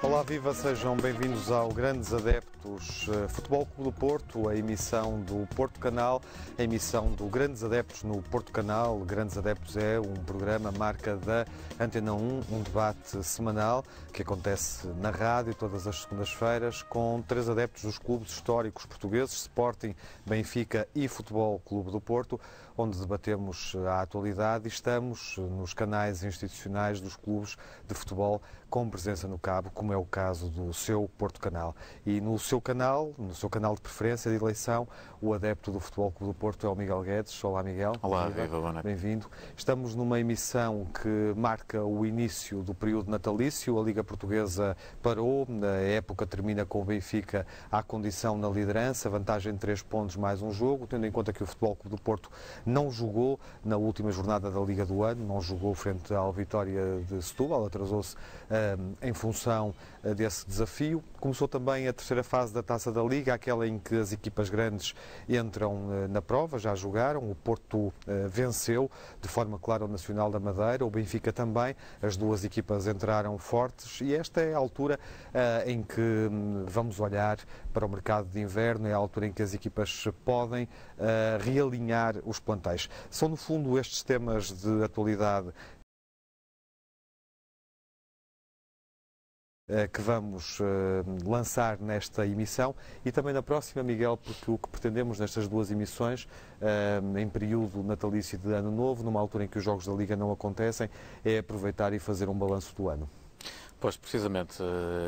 Olá, viva, sejam bem-vindos ao Grandes Adeptos Futebol Clube do Porto, a emissão do Porto Canal, a emissão do Grandes Adeptos no Porto Canal. Grandes Adeptos é um programa marca da Antena 1, um debate semanal que acontece na rádio todas as segundas-feiras com três adeptos dos clubes históricos portugueses, Sporting, Benfica e Futebol Clube do Porto, onde debatemos a atualidade e estamos nos canais institucionais dos clubes de futebol com presença no cabo, como é o caso do seu Porto Canal. E no seu canal de preferência de eleição, o adepto do Futebol Clube do Porto é o Miguel Guedes. Olá, Miguel. Olá, viva, boa noite. Bem-vindo. Estamos numa emissão que marca o início do período natalício. A Liga Portuguesa parou, a época termina com o Benfica à condição na liderança, vantagem de 3 pontos mais um jogo, tendo em conta que o Futebol Clube do Porto não jogou na última jornada da Liga do ano, não jogou frente ao Vitória de Setúbal, atrasou-se em função desse desafio. Começou também a terceira fase da Taça da Liga, aquela em que as equipas grandes entram na prova, já jogaram. O Porto venceu de forma clara o Nacional da Madeira, o Benfica também, as duas equipas entraram fortes e esta é a altura em que vamos olhar para o mercado de inverno, é a altura em que as equipas podem realinhar os plantéis. São, no fundo, estes temas de atualidade que vamos lançar nesta emissão e também na próxima, Miguel, porque o que pretendemos nestas duas emissões, em período natalício de Ano Novo, numa altura em que os jogos da Liga não acontecem, é aproveitar e fazer um balanço do ano. Pois, precisamente,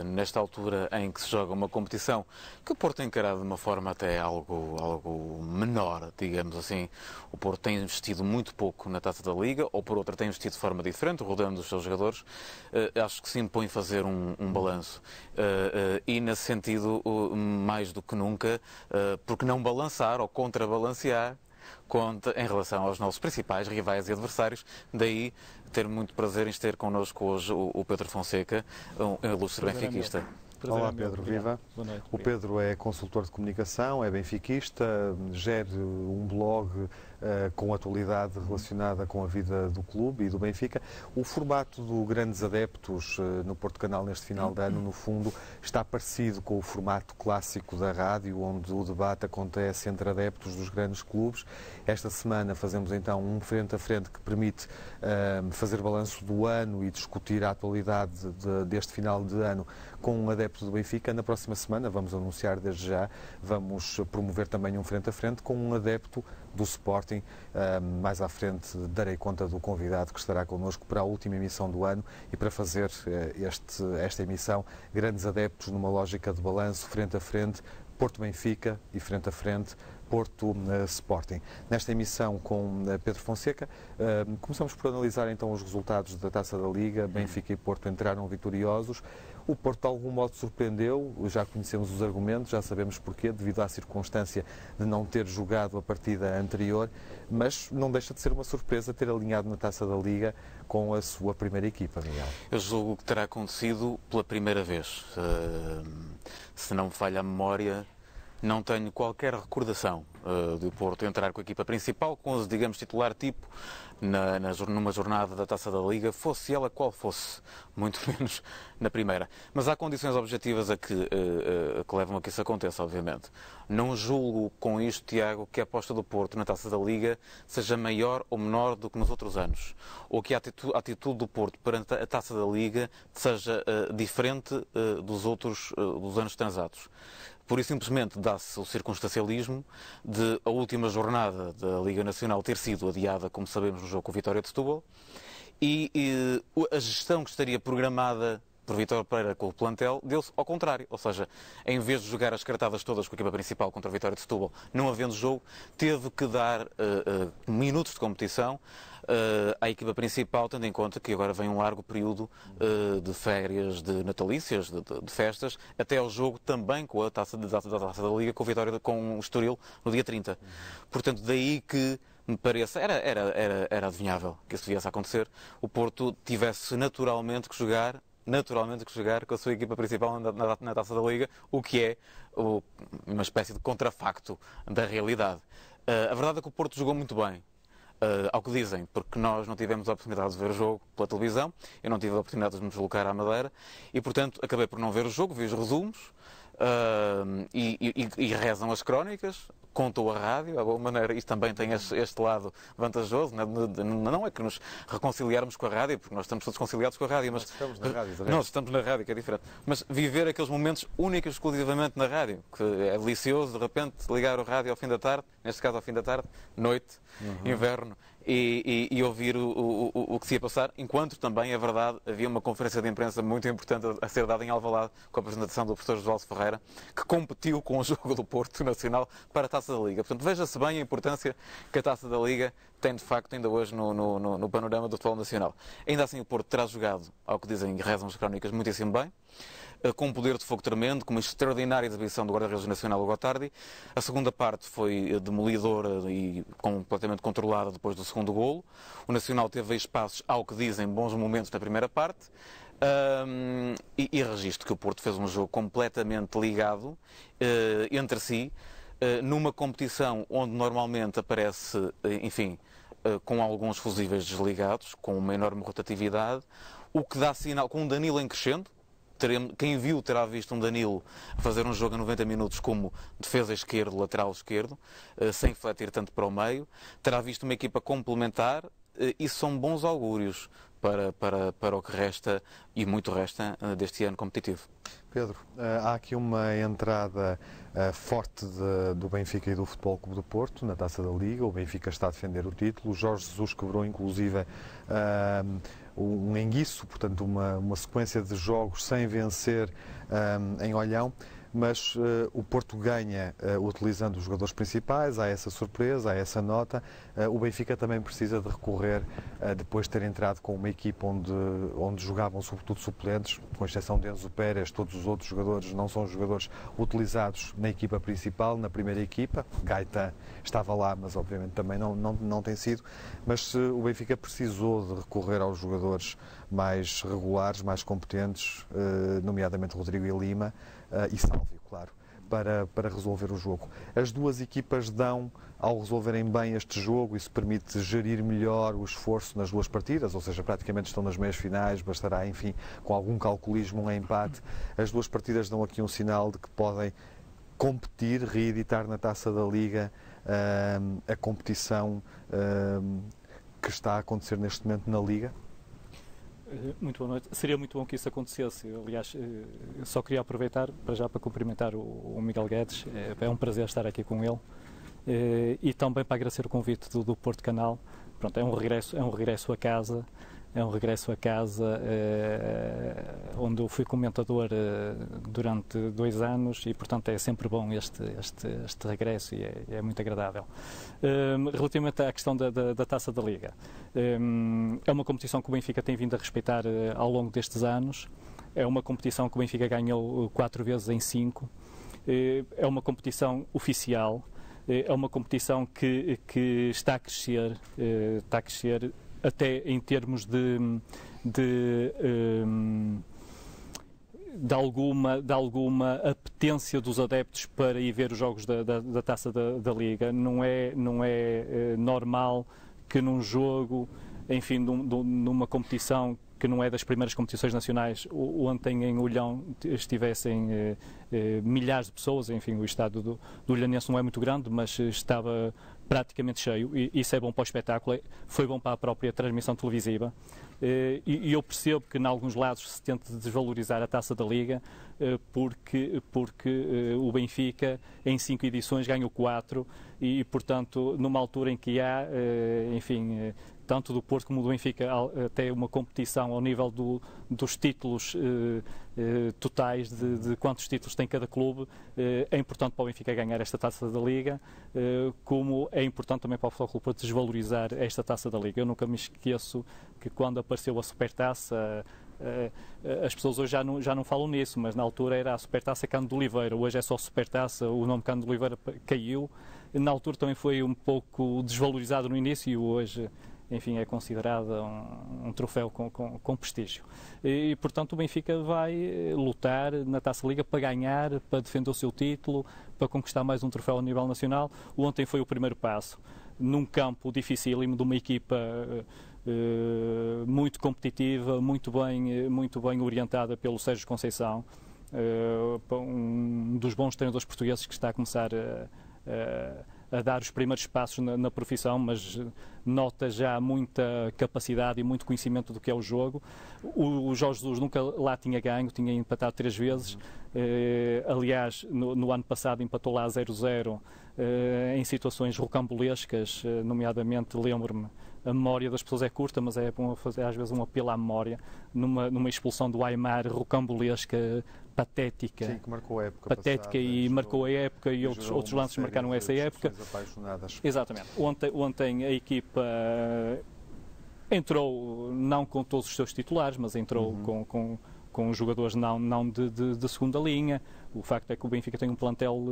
nesta altura em que se joga uma competição que o Porto tem encarado de uma forma até algo menor, digamos assim. O Porto tem investido muito pouco na Taça da Liga, ou por outra tem investido de forma diferente, rodeando os seus jogadores. Acho que se impõe fazer um balanço. E, nesse sentido, mais do que nunca, porque não balançar ou contrabalancear em relação aos nossos principais rivais e adversários. Daí ter muito prazer em ter connosco hoje o Pedro Fonseca, um ilustre benfiquista. Olá, Pedro, viva. Boa noite. O Pedro é consultor de comunicação, é benfiquista, gera um blog com atualidade relacionada com a vida do clube e do Benfica. O formato do Grandes Adeptos no Porto Canal neste final de ano, no fundo, está parecido com o formato clássico da rádio, onde o debate acontece entre adeptos dos grandes clubes. Esta semana fazemos então um frente a frente que permite fazer balanço do ano e discutir a atualidade deste final de ano com um adepto do Benfica. Na próxima semana, vamos anunciar desde já, vamos promover também um frente a frente com um adepto do Sporting. Mais à frente darei conta do convidado que estará connosco para a última emissão do ano e para fazer esta emissão Grandes Adeptos numa lógica de balanço, frente a frente, Porto-Benfica e frente a frente Porto-Sporting. Nesta emissão com Pedro Fonseca, começamos por analisar então os resultados da Taça da Liga. Benfica e Porto entraram vitoriosos. O Porto de algum modo surpreendeu, já conhecemos os argumentos, já sabemos porquê, devido à circunstância de não ter jogado a partida anterior, mas não deixa de ser uma surpresa ter alinhado na Taça da Liga com a sua primeira equipa, Miguel. Eu julgo que terá acontecido pela primeira vez. Se não me falha a memória, não tenho qualquer recordação do Porto entrar com a equipa principal, com os, digamos, titular tipo, numa jornada da Taça da Liga, fosse ela qual fosse, muito menos na primeira. Mas há condições objetivas que levam a que isso aconteça, obviamente. Não julgo com isto, Tiago, que a aposta do Porto na Taça da Liga seja maior ou menor do que nos outros anos, ou que a atitude do Porto perante a Taça da Liga seja diferente dos anos transatos. Por isso, simplesmente, dá-se o circunstancialismo de a última jornada da Liga Nacional ter sido adiada, como sabemos, no jogo com o Vitória de Setúbal, e a gestão que estaria programada por Vítor Pereira com o plantel deu-se ao contrário. Ou seja, em vez de jogar as cartadas todas com a equipa principal contra o Vitória de Setúbal, não havendo jogo, teve que dar minutos de competição à equipa principal, tendo em conta que agora vem um largo período de férias, de natalícias, de festas, até ao jogo também com a Taça da Liga com o Vitória, com o Estoril no dia 30. Portanto, daí que me parece, era adivinhável que isso viesse a acontecer, o Porto tivesse naturalmente que jogar naturalmente que jogar com a sua equipa principal na Taça da Liga, o que é uma espécie de contrafacto da realidade. A verdade é que o Porto jogou muito bem. Ao que dizem, porque nós não tivemos a oportunidade de ver o jogo pela televisão, eu não tive a oportunidade de me deslocar à Madeira e, portanto, acabei por não ver o jogo, vi os resumos e rezam as crónicas, contou a rádio, de alguma maneira, isto também tem este lado vantajoso, não é que nos reconciliarmos com a rádio, porque nós estamos todos conciliados com a rádio, mas estamos na rádio também. nós estamos na rádio, que é diferente, mas viver aqueles momentos únicos exclusivamente na rádio, que é delicioso, de repente, ligar o rádio ao fim da tarde, neste caso ao fim da tarde, noite, inverno, e ouvir o que se ia passar, enquanto também, é verdade, havia uma conferência de imprensa muito importante a ser dada em Alvalade, com a apresentação do professor Josualdo Ferreira, que competiu com o jogo do Porto Nacional para a Taça da Liga. Portanto, veja-se bem a importância que a Taça da Liga tem, de facto, ainda hoje no panorama do futebol nacional. Ainda assim, o Porto terá jogado, ao que dizem e rezam as crónicas, muitíssimo bem, com um poder de fogo tremendo, com uma extraordinária exibição do guarda-redes nacional, o Gotardi. A segunda parte foi demolidora e completamente controlada depois do segundo golo. O Nacional teve espaços, ao que dizem, bons momentos na primeira parte. E registro que o Porto fez um jogo completamente ligado entre si, numa competição onde normalmente aparece, enfim, com alguns fusíveis desligados, com uma enorme rotatividade, o que dá sinal, com um Danilo em crescendo. Quem viu terá visto um Danilo fazer um jogo a 90 minutos como defesa esquerdo, lateral esquerdo, sem refletir tanto para o meio. Terá visto uma equipa complementar e são bons augúrios para o que resta, e muito resta, deste ano competitivo. Pedro, há aqui uma entrada forte do Benfica e do Futebol Clube do Porto na Taça da Liga. O Benfica está a defender o título. Jorge Jesus quebrou inclusive um enguiço, portanto uma sequência de jogos sem vencer em Olhão. Mas o Porto ganha utilizando os jogadores principais, há essa surpresa, há essa nota. O Benfica também precisa de recorrer, depois de ter entrado com uma equipa onde jogavam sobretudo suplentes, com exceção de Enzo Pérez, todos os outros jogadores não são jogadores utilizados na equipa principal, na primeira equipa. Gaeta estava lá, mas obviamente também não tem sido. Mas o Benfica precisou de recorrer aos jogadores mais regulares, mais competentes, nomeadamente Rodrigo e Lima, e Sálvio, claro, para resolver o jogo. As duas equipas dão, ao resolverem bem este jogo, isso permite gerir melhor o esforço nas duas partidas, ou seja, praticamente estão nas meias finais, bastará, enfim, com algum calculismo, um empate. As duas partidas dão aqui um sinal de que podem competir, reeditar na Taça da Liga a competição que está a acontecer neste momento na Liga. Muito boa noite. Seria muito bom que isso acontecesse. Aliás, eu só queria aproveitar para cumprimentar o Miguel Guedes. É um prazer estar aqui com ele. E também para agradecer o convite do Porto Canal. Pronto, é um regresso a casa. É um regresso a casa onde eu fui comentador durante 2 anos e, portanto, é sempre bom este regresso e é muito agradável. Relativamente à questão da Taça da Liga, é uma competição que o Benfica tem vindo a respeitar ao longo destes anos. É uma competição que o Benfica ganhou 4 vezes em 5. É uma competição oficial. É uma competição que está a crescer até em termos de alguma apetência dos adeptos para ir ver os jogos da Taça da Liga. Não é normal que num jogo, enfim, numa competição que não é das primeiras competições nacionais, ontem em Olhão estivessem milhares de pessoas. Enfim, o estádio do Olhanense não é muito grande, mas estava praticamente cheio, e isso é bom para o espetáculo, foi bom para a própria transmissão televisiva. E eu percebo que, em alguns lados, se tente desvalorizar a Taça da Liga, porque o Benfica, em 5 edições, ganhou 4, e, portanto, numa altura em que há, enfim, tanto do Porto como do Benfica, até uma competição ao nível dos títulos totais, de quantos títulos tem cada clube. É importante para o Benfica ganhar esta Taça da Liga, como é importante também para o Futebol Clube Porto desvalorizar esta Taça da Liga. Eu nunca me esqueço que, quando apareceu a Supertaça, as pessoas hoje já não falam nisso, mas na altura era a Supertaça Cano de Oliveira. Hoje é só Supertaça, o nome Cano de Oliveira caiu. Na altura também foi um pouco desvalorizado no início, e hoje enfim, é considerada um troféu com prestígio. E, portanto, o Benfica vai lutar na Taça Liga para ganhar, para defender o seu título, para conquistar mais um troféu a nível nacional. Ontem foi o primeiro passo, num campo dificílimo, de uma equipa muito competitiva, muito bem orientada pelo Sérgio Conceição, um dos bons treinadores portugueses que está a começar a dar os primeiros passos na profissão, mas nota já muita capacidade e muito conhecimento do que é o jogo. O Jorge Jesus nunca lá tinha ganho, tinha empatado 3 vezes. Aliás, no ano passado empatou lá 0-0 em situações rocambolescas, nomeadamente, lembro-me, a memória das pessoas é curta, mas é bom fazer às vezes um apelo à memória, numa expulsão do Aimar rocambolesca, patética. Sim, que marcou a época patética passada, e marcou a época, e outros lances marcaram essa época. Exatamente. Ontem a equipa entrou, não com todos os seus titulares, mas entrou com jogadores não de segunda linha. O facto é que o Benfica tem um plantel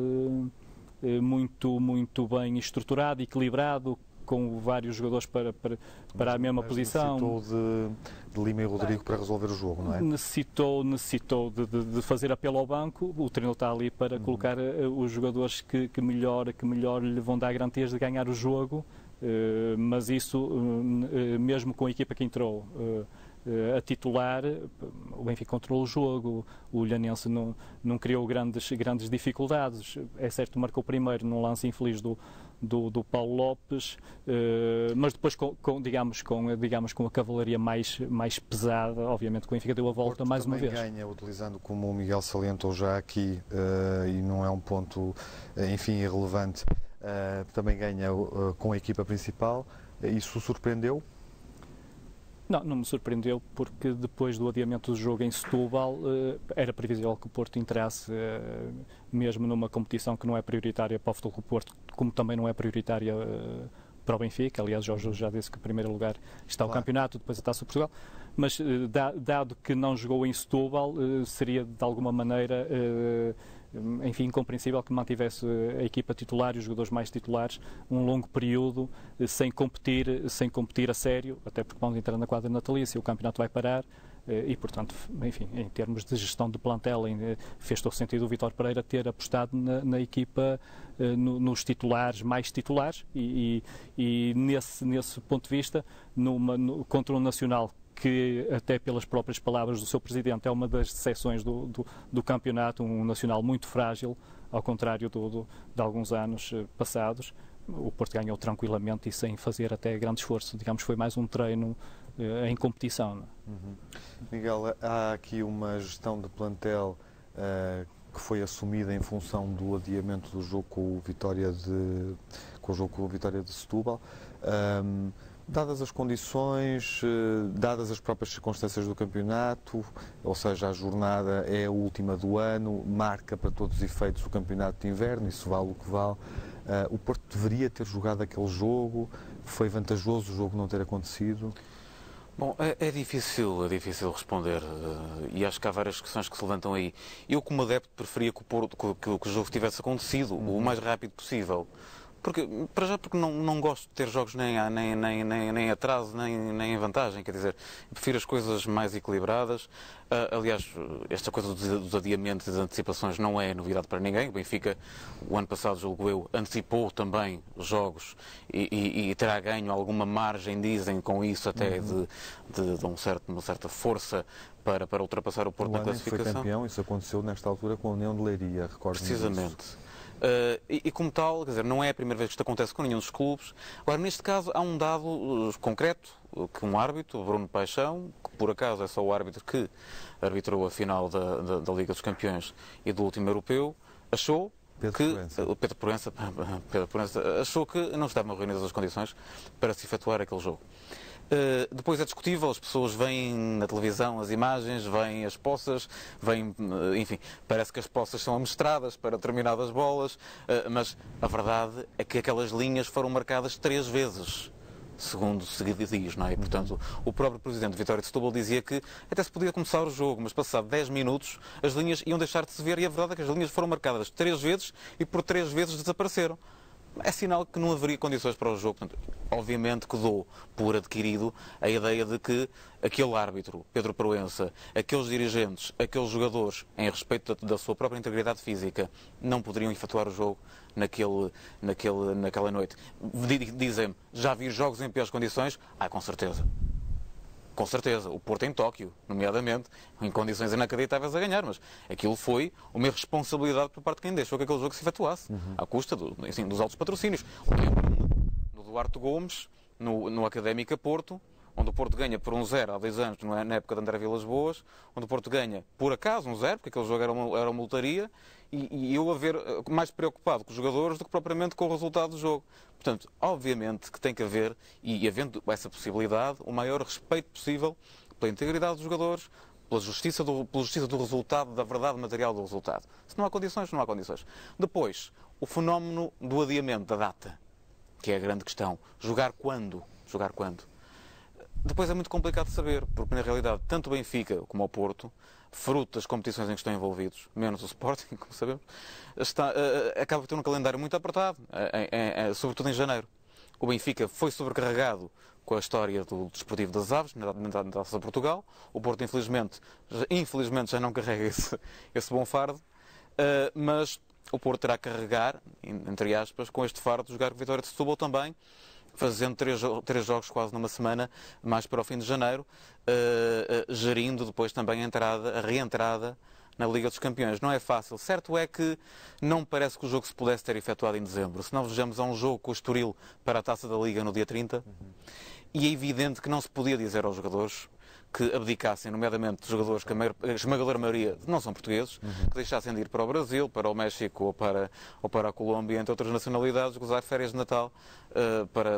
muito bem estruturado, equilibrado, com vários jogadores para a mesma posição. Necessitou de Lima e Rodrigo para resolver o jogo, não é? Necessitou de fazer apelo ao banco. O treinador está ali para colocar os jogadores que melhor lhe vão dar garantias de ganhar o jogo, mas isso, mesmo com a equipa que entrou a titular, o Benfica controlou o jogo, o Olhanense não criou grandes dificuldades. É certo, marcou primeiro num lance infeliz do Paulo Lopes, mas depois digamos com a cavalaria mais pesada, obviamente que o Benfica deu a volta mais uma vez. Ganha, utilizando como o Miguel salientou já aqui, e não é um ponto, enfim, irrelevante, também ganha com a equipa principal. Isso surpreendeu? Não me surpreendeu, porque depois do adiamento do jogo em Setúbal era previsível que o Porto entrasse mesmo numa competição que não é prioritária para o Futebol Clube do Porto, como também não é prioritária para o Benfica. Aliás, Jorge já disse que em primeiro lugar está o campeonato, depois a Taça de Portugal, mas dado que não jogou em Setúbal, seria de alguma maneira enfim, incompreensível que mantivesse a equipa titular e os jogadores mais titulares um longo período sem competir a sério, até porque vamos entrar na quadra natalícia, o campeonato vai parar e, portanto, enfim, em termos de gestão de plantel, fez todo sentido o Vítor Pereira ter apostado na equipa, nos titulares, mais titulares, e nesse ponto de vista, contra um Nacional que, até pelas próprias palavras do seu presidente, é uma das decepções do campeonato, um Nacional muito frágil, ao contrário de alguns anos passados. O Porto ganhou tranquilamente e sem fazer até grande esforço. Digamos, foi mais um treino em competição. Miguel, há aqui uma gestão de plantel que foi assumida em função do adiamento do jogo com o Vitória de Setúbal. Dadas as condições, dadas as próprias circunstâncias do campeonato, ou seja, a jornada é a última do ano, marca para todos os efeitos o campeonato de inverno, isso vale o que vale. O Porto deveria ter jogado aquele jogo, foi vantajoso o jogo não ter acontecido? Bom, é difícil responder, e acho que há várias questões que se levantam aí. Eu, como adepto, preferia que o jogo tivesse acontecido o mais rápido possível. Porque não gosto de ter jogos nem atraso, nem em vantagem, quer dizer, prefiro as coisas mais equilibradas. Aliás, esta coisa dos adiamentos e das antecipações não é novidade para ninguém. O Benfica, o ano passado, julgo eu, antecipou também jogos e terá ganho alguma margem, dizem, com isso até de uma certa força para ultrapassar o Porto na classificação. Foi campeão, isso aconteceu nesta altura com a União de Leiria, recordo-me disso. Precisamente. E como tal, quer dizer, não é a primeira vez que isto acontece com nenhum dos clubes. Agora, neste caso, há um dado concreto, que um árbitro, Bruno Paixão, que por acaso é só o árbitro que arbitrou a final da Liga dos Campeões e do último europeu, achou Pedro Proença achou que não estavam reunidas as condições para se efetuar aquele jogo. Depois é discutível, as pessoas veem na televisão as imagens, veem as poças, enfim, parece que as poças são amestradas para determinadas bolas, mas a verdade é que aquelas linhas foram marcadas 3 vezes, segundo se diz, não é? E, portanto, o próprio presidente de Vitória de Setúbal dizia que até se podia começar o jogo, mas passado 10 minutos as linhas iam deixar de se ver, e a verdade é que as linhas foram marcadas 3 vezes e por 3 vezes desapareceram. é sinal que não haveria condições para o jogo. Portanto, obviamente que dou por adquirido a ideia de que aquele árbitro, Pedro Proença, aqueles dirigentes, aqueles jogadores, em respeito da sua própria integridade física, não poderiam efetuar o jogo naquela noite. Dizem-me, já vi jogos em piores condições? Com certeza. Com certeza. O Porto em Tóquio, nomeadamente, em condições inacreditáveis a ganhar, mas aquilo foi uma irresponsabilidade por parte de quem deixou que aquele jogo se efetuasse, à custa dos altos patrocínios. Lembro-me do Duarte Gomes, no Académica Porto, onde o Porto ganha por 1-0 há 2 anos, na época de André Vilas Boas, onde o Porto ganha por acaso 1-0, porque aquele jogo era uma lotaria, e eu a ver mais preocupado com os jogadores do que propriamente com o resultado do jogo. Portanto, obviamente que tem que haver, e havendo essa possibilidade, o maior respeito possível pela integridade dos jogadores, pela justiça do resultado, da verdade material do resultado. Se não há condições, não há condições. Depois, o fenómeno do adiamento da data, que é a grande questão. Jogar quando? Jogar quando? Depois é muito complicado de saber, porque na realidade, tanto o Benfica como o Porto, fruto das competições em que estão envolvidos, menos o Sporting, como sabemos, acaba por ter um calendário muito apertado, sobretudo em janeiro. O Benfica foi sobrecarregado com a história do Desportivo das Aves, na Taça de Portugal. O Porto, infelizmente já não carrega esse bom fardo, mas o Porto terá que carregar, entre aspas, com este fardo de jogar com a Vitória de Setúbal também, fazendo 3 jogos quase numa semana, mais para o fim de janeiro, gerindo depois também a reentrada na Liga dos Campeões. Não é fácil. Certo é que não me parece que o jogo se pudesse ter efetuado em dezembro. Se não vejamos a um jogo com o Estoril para a Taça da Liga no dia 30, e é evidente que não se podia dizer aos jogadores que abdicassem, nomeadamente os jogadores que a esmagadora maioria não são portugueses, que deixassem de ir para o Brasil, para o México ou para a Colômbia, entre outras nacionalidades, gozar férias de Natal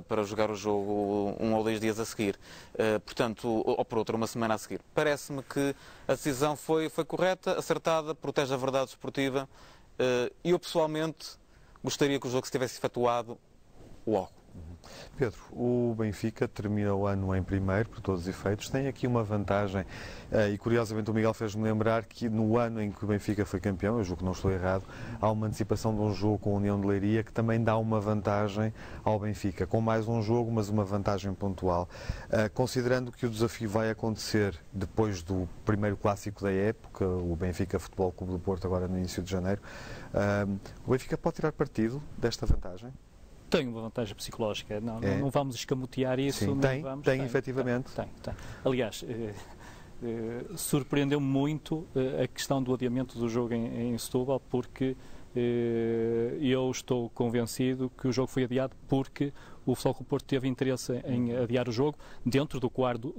para jogar o jogo 1 ou 2 dias a seguir. Portanto, ou por outra, uma semana a seguir. Parece-me que a decisão foi correta, acertada, protege a verdade esportiva. Eu, pessoalmente, gostaria que o jogo se tivesse efetuado logo. Pedro, o Benfica termina o ano em primeiro, por todos os efeitos, tem aqui uma vantagem, e curiosamente o Miguel fez-me lembrar que no ano em que o Benfica foi campeão, eu julgo que não estou errado, há uma antecipação de um jogo com a União de Leiria que também dá uma vantagem ao Benfica, com mais um jogo, mas uma vantagem pontual. Considerando que o desafio vai acontecer depois do primeiro clássico da época, o Benfica Futebol Clube do Porto, agora no início de janeiro, o Benfica pode tirar partido desta vantagem? Tem uma vantagem psicológica, não vamos escamotear isso. Sim, tem efetivamente. Tem. Aliás, surpreendeu-me muito a questão do adiamento do jogo em Setúbal, porque eu estou convencido que o jogo foi adiado porque o Futebol Clube do Porto teve interesse em adiar o jogo dentro do quadro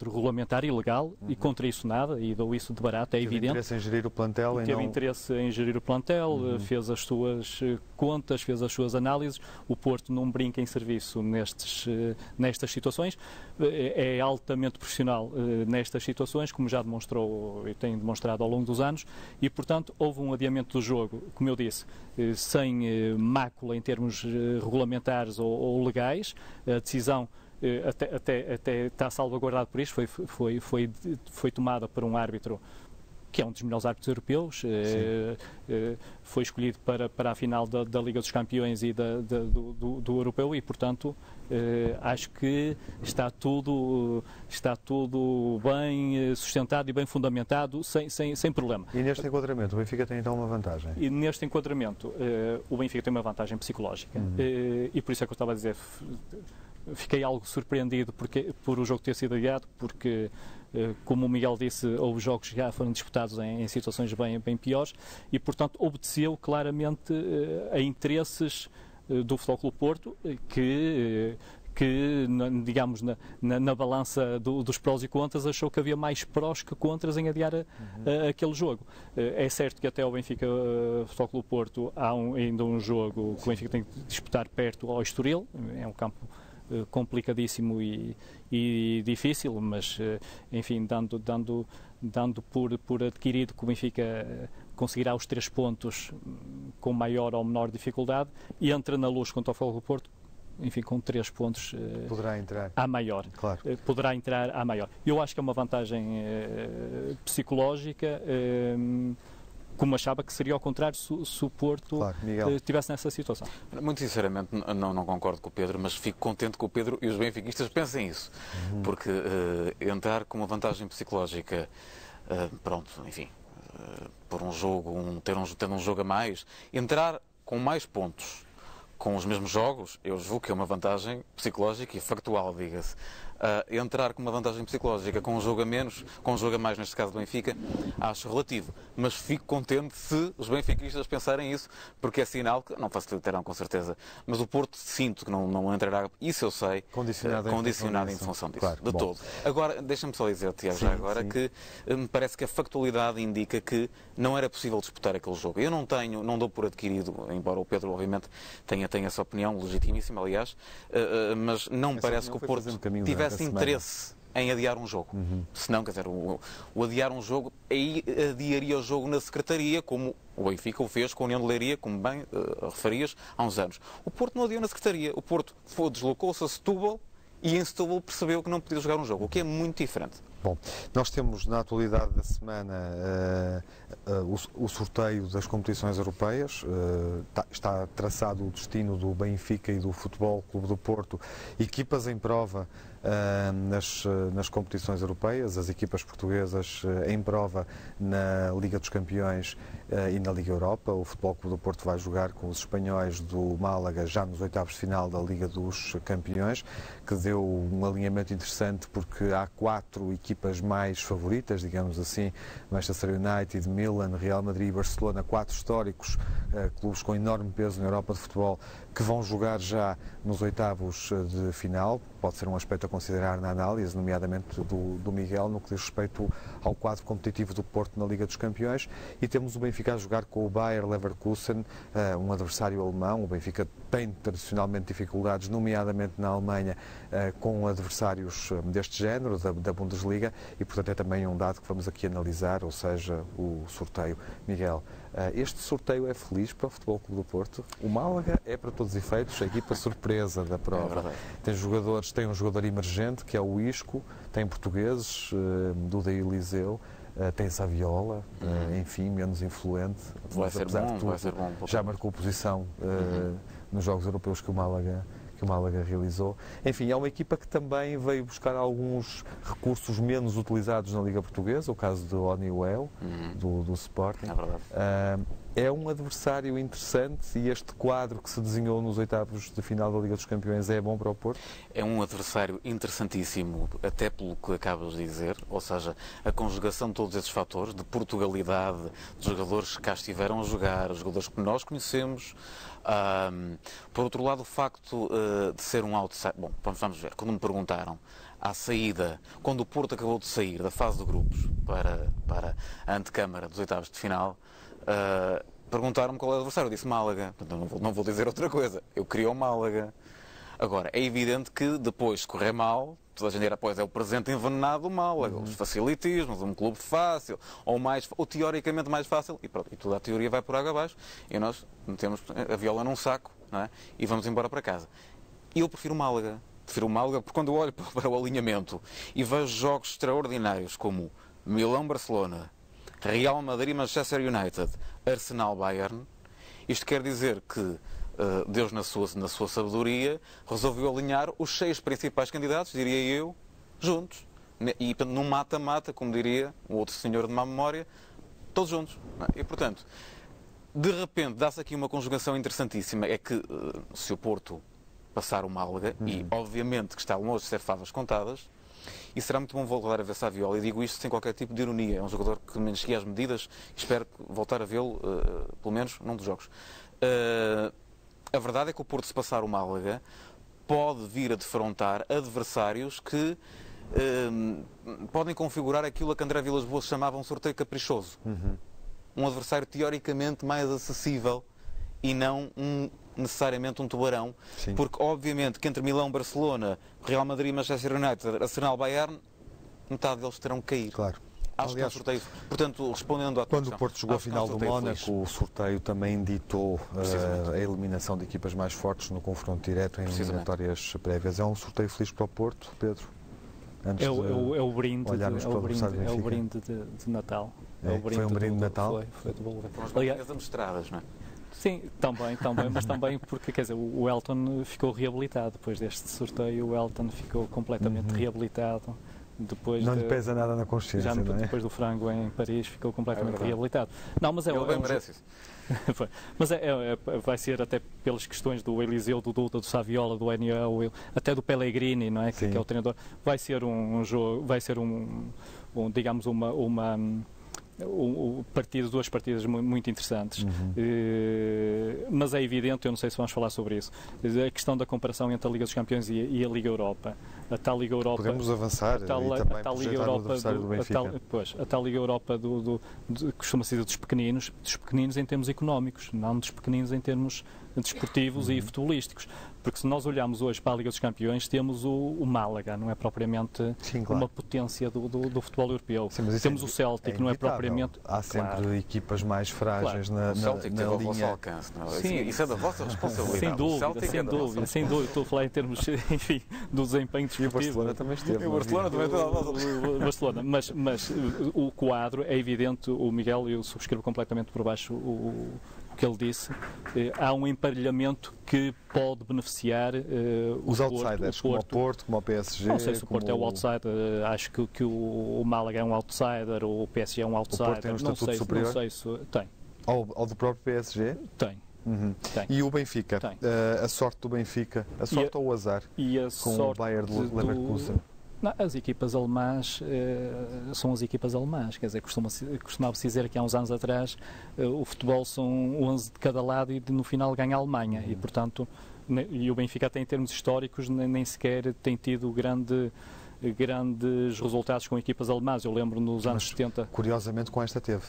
regulamentar e legal, e contra isso nada, e dou isso de barato, é evidente. Teve interesse em gerir o plantel Teve interesse em gerir o plantel, fez as suas contas, fez as suas análises. O Porto não brinca em serviço nestas situações, é altamente profissional nestas situações, como já demonstrou e tem demonstrado ao longo dos anos, e portanto houve um adiamento do jogo, como eu disse, sem mácula em termos regulamentares ou legais. A decisão até está salvaguardada por isto, foi tomada por um árbitro que é um dos melhores árbitros europeus, foi escolhido para a final da Liga dos Campeões e do Europeu, e portanto acho que está tudo bem sustentado e bem fundamentado, sem problema. E neste enquadramento o Benfica tem então uma vantagem? E neste enquadramento o Benfica tem uma vantagem psicológica, e por isso é que eu estava a dizer, fiquei algo surpreendido por o jogo ter sido adiado, porque como o Miguel disse, houve jogos que já foram disputados em situações bem piores, e portanto obedeceu claramente a interesses do Futebol Clube Porto, que digamos, na balança dos prós e contras, achou que havia mais prós que contras em adiar aquele jogo. É certo que até o Benfica Futebol Clube Porto há ainda um jogo que o Benfica tem que disputar perto ao Estoril, é um campo complicadíssimo e difícil, mas enfim, dando por adquirido que o Benfica conseguirá os 3 pontos com maior ou menor dificuldade, e entra na Luz contra o Futebol Clube Porto, enfim, com 3 pontos poderá entrar à maior. Claro. Poderá entrar à maior. Eu acho que é uma vantagem psicológica. como achava que seria ao contrário se o Porto estivesse nessa situação. Muito sinceramente, não concordo com o Pedro, mas fico contente que o Pedro e os benfiquistas pensem isso. Porque entrar com uma vantagem psicológica, pronto, enfim, por um jogo, tendo um jogo a mais, entrar com mais pontos, com os mesmos jogos, eu julgo que é uma vantagem psicológica e factual, diga-se. Entrar com uma vantagem psicológica com um jogo a menos, com um jogo a mais, neste caso do Benfica, acho relativo. Mas fico contente se os benfiquistas pensarem isso, porque é sinal que, não facilitarão com certeza, mas o Porto sinto que não entrará, isso eu sei, condicionado em função disso, claro, de todo. Agora, deixa-me só dizer, Tiago, que me parece que a factualidade indica que não era possível disputar aquele jogo. Eu não dou por adquirido, embora o Pedro obviamente tenha essa opinião, legitimíssima aliás, mas não me parece que o Porto tivesse interesse em adiar um jogo. Senão, quer dizer, o adiar um jogo, aí adiaria o jogo na Secretaria, como o Benfica o fez com a União de Leiria, como bem referias, há uns anos. O Porto não adiou na Secretaria. O Porto deslocou-se a Setúbal e em Setúbal percebeu que não podia jogar um jogo, o que é muito diferente. Bom, nós temos na atualidade da semana o sorteio das competições europeias, está traçado o destino do Benfica e do Futebol Clube do Porto, equipas em prova nas competições europeias, as equipas portuguesas em prova na Liga dos Campeões e na Liga Europa. O Futebol Clube do Porto vai jogar com os espanhóis do Málaga já nos oitavos de final da Liga dos Campeões, que deu um alinhamento interessante porque há 4 equipas mais favoritas, digamos assim, Manchester United, Milan, Real Madrid e Barcelona, 4 históricos clubes com enorme peso na Europa de futebol, que vão jogar já nos oitavos de final. Pode ser um aspecto a considerar na análise, nomeadamente do Miguel, no que diz respeito ao quadro competitivo do Porto na Liga dos Campeões. E temos o Benfica a jogar com o Bayer Leverkusen, um adversário alemão. O Benfica tem tradicionalmente dificuldades, nomeadamente na Alemanha, com adversários deste género, da Bundesliga, e portanto é também um dado que vamos aqui analisar, ou seja, o sorteio. Miguel, este sorteio é feliz para o Futebol Clube do Porto? O Málaga é, para todos os efeitos, a equipa surpresa da prova. Tem um jogador emergente, que é o Isco, tem portugueses, Duda e Eliseu, tem Saviola, enfim, menos influente. Vai ser bom. Já marcou posição nos Jogos Europeus que o Málaga realizou. Enfim, é uma equipa que também veio buscar alguns recursos menos utilizados na Liga Portuguesa, o caso do Oniuel, do Sporting. É verdade. É um adversário interessante e este quadro que se desenhou nos oitavos de final da Liga dos Campeões é bom para o Porto? É um adversário interessantíssimo, até pelo que acabas de dizer, ou seja, a conjugação de todos esses fatores, de Portugalidade, de jogadores que cá estiveram a jogar, jogadores que nós conhecemos. Por outro lado, o facto de ser um outsider... Bom, vamos ver, quando me perguntaram à saída, quando o Porto acabou de sair da fase de grupos para a antecâmara dos oitavos de final, perguntaram-me qual é o adversário. Eu disse Málaga. Não vou dizer outra coisa. Eu queria o Málaga. Agora, é evidente que depois, se correr mal, toda a gente dirá, pois é o presente envenenado do Málaga, os facilitismos, um clube fácil, ou teoricamente mais fácil, e pronto, e toda a teoria vai por água abaixo, e nós metemos a viola num saco, não é? E vamos embora para casa. E eu prefiro o Málaga. Prefiro o Málaga porque quando eu olho para o alinhamento e vejo jogos extraordinários como Milão-Barcelona, Real Madrid-Manchester United, Arsenal-Bayern, isto quer dizer que Deus, na sua sabedoria, resolveu alinhar os 6 principais candidatos, diria eu, juntos. E num mata-mata, como diria o outro senhor de má memória, todos juntos. E, portanto, de repente, dá-se aqui uma conjugação interessantíssima. É que se o Porto passar o Málaga, e obviamente que está longe de ser favas contadas, e será muito bom voltar a ver Saviola, e digo isto sem qualquer tipo de ironia. É um jogador que me encheguei às medidas e espero voltar a vê-lo, pelo menos, num dos jogos. A verdade é que o Porto, se passar o Málaga, pode vir a defrontar adversários que podem configurar aquilo a que André Vilas-Boas chamava um sorteio caprichoso. Um adversário teoricamente mais acessível e não necessariamente um tubarão. Sim. Porque obviamente que entre Milão, Barcelona, Real Madrid, Manchester United, Arsenal, Bayern, metade deles terão que cair. Claro. Acho que é um sorteio. Portanto, respondendo à tua questão, quando o Porto jogou a final do Mónaco, o sorteio também ditou a eliminação de equipas mais fortes no confronto direto em eliminatórias prévias. É um sorteio feliz para o Porto, Pedro? Antes É o brinde, olharmos para o adversário do é o Benfica. brinde de Natal. Foi um brinde de Natal? Foi devolver. Com as barrigas amostradas, não é? Sim, também, mas também porque, quer dizer, o Elton ficou reabilitado depois deste sorteio. O Elton ficou completamente reabilitado. Depois não lhe pesa nada na consciência, não é? depois do frango em Paris, ficou completamente reabilitado. Não, mas Ele bem merece isso. Mas vai ser até pelas questões do Eliseu, do Duda, do Saviola, do Enio, até do Pellegrini, não é? Que é o treinador. Vai ser um jogo, vai ser digamos, duas partidas muito interessantes. Mas é evidente, eu não sei se vamos falar sobre isso, a questão da comparação entre a Liga dos Campeões e a Liga Europa. A tal Liga Europa... Podemos avançar e também projetar o adversário do Benfica. A tal Liga Europa costuma ser dos pequeninos em termos económicos, não dos pequeninos em termos desportivos e futebolísticos. Porque se nós olharmos hoje para a Liga dos Campeões, temos o Málaga, não é propriamente uma potência do futebol europeu. Sim, temos o Celtic, não é propriamente... Há sempre equipas mais frágeis na linha. Alcance, não é? Sim, isso é da vossa responsabilidade. Sem dúvida. Estou a falar em termos, enfim, do desempenho desportivo. E o Barcelona também esteve. E o Barcelona também esteve. Barcelona. Mas o quadro é evidente, o Miguel, eu subscrevo completamente por baixo o que ele disse. Há um emparelhamento que pode beneficiar os outsiders, como o Porto, como o PSG. Não sei se o Porto é o outsider, acho que o Málaga é um outsider, o PSG é um outsider. O Porto tem um estatuto superior? Não sei se tem. Ao do próprio PSG? Tem. Tem. E o Benfica? Tem. A sorte do Benfica? A sorte ou o azar? E a com o Bayern de Leverkusen? Não, as equipas alemãs são as equipas alemãs, quer dizer, costumava-se dizer que há uns anos atrás o futebol são 11 de cada lado e no final ganha a Alemanha e, portanto, e o Benfica até em termos históricos nem sequer tem tido grandes resultados com equipas alemãs. Eu lembro nos anos 70. Curiosamente, com esta teve.